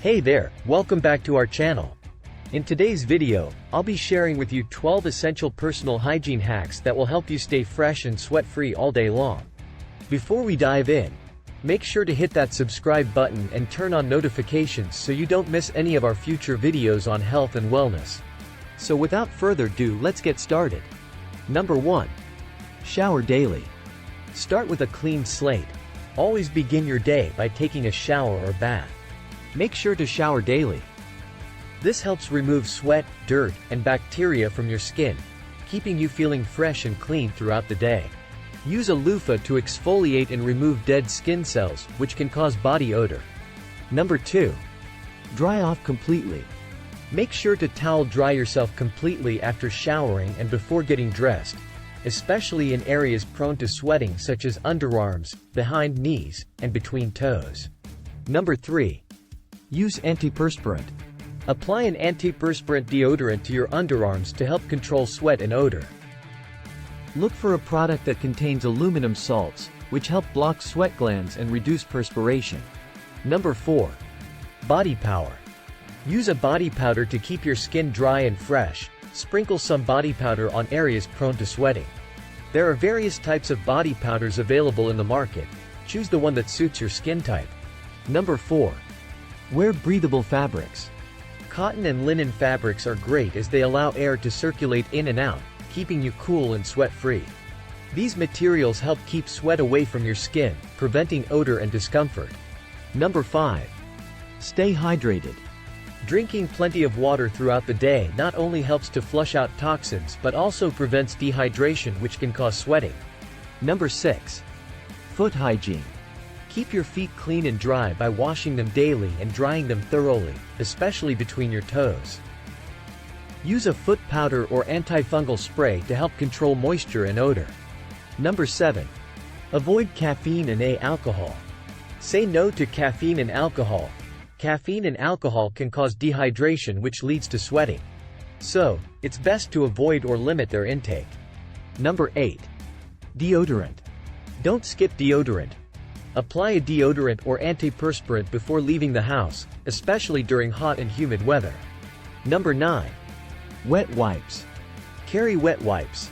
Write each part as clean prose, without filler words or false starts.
Hey there, welcome back to our channel. In today's video, I'll be sharing with you 12 essential personal hygiene hacks that will help you stay fresh and sweat-free all day long. Before we dive in, make sure to hit that subscribe button and turn on notifications so you don't miss any of our future videos on health and wellness. So without further ado, let's get started. Number 1. Shower daily. Start with a clean slate. Always begin your day by taking a shower or bath. Make sure to shower daily. This helps remove sweat, dirt, and bacteria from your skin, keeping you feeling fresh and clean throughout the day. Use a loofah to exfoliate and remove dead skin cells, which can cause body odor. Number 2. Dry off completely. Make sure to towel dry yourself completely after showering and before getting dressed, especially in areas prone to sweating such as underarms, behind knees, and between toes. Number 3. Use antiperspirant. Apply an antiperspirant deodorant to your underarms to help control sweat and odor. Look for a product that contains aluminum salts, which help block sweat glands and reduce perspiration. Number 4. Body power. Use a body powder to keep your skin dry and fresh. Sprinkle some body powder on areas prone to sweating. There are various types of body powders available in the market. Choose the one that suits your skin type. Number 4. Wear breathable fabrics. Cotton and linen fabrics are great as they allow air to circulate in and out, keeping you cool and sweat-free. These materials help keep sweat away from your skin, preventing odor and discomfort. Number 5. Stay hydrated. Drinking plenty of water throughout the day not only helps to flush out toxins but also prevents dehydration, which can cause sweating. Number 6. Foot hygiene. Keep your feet clean and dry by washing them daily and drying them thoroughly, especially between your toes. Use a foot powder or antifungal spray to help control moisture and odor. Number 7. Avoid caffeine and alcohol. Say no to caffeine and alcohol. Caffeine and alcohol can cause dehydration, which leads to sweating. So, it's best to avoid or limit their intake. Number 8. Deodorant. Don't skip deodorant. Apply a deodorant or antiperspirant before leaving the house, especially during hot and humid weather. Number 9. Wet wipes. Carry wet wipes.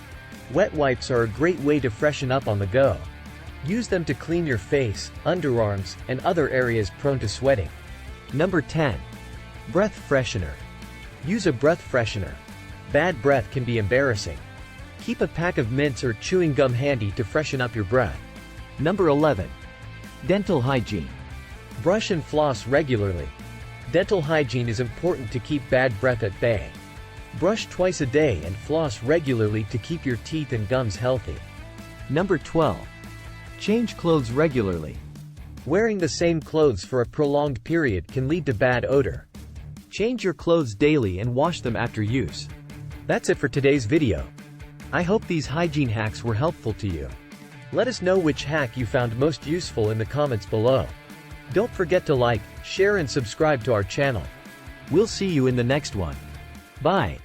Wet wipes are a great way to freshen up on the go. Use them to clean your face, underarms, and other areas prone to sweating. Number 10. Breath freshener. Use a breath freshener. Bad breath can be embarrassing. Keep a pack of mints or chewing gum handy to freshen up your breath. Number 11. Dental hygiene. Brush and floss regularly. Dental hygiene is important to keep bad breath at bay. Brush twice a day and floss regularly to keep your teeth and gums healthy. Number 12. Change clothes regularly. Wearing the same clothes for a prolonged period can lead to bad odor. Change your clothes daily and wash them after use. That's it for today's video. I hope these hygiene hacks were helpful to you. Let us know which hack you found most useful in the comments below. Don't forget to like, share and subscribe to our channel. We'll see you in the next one. Bye.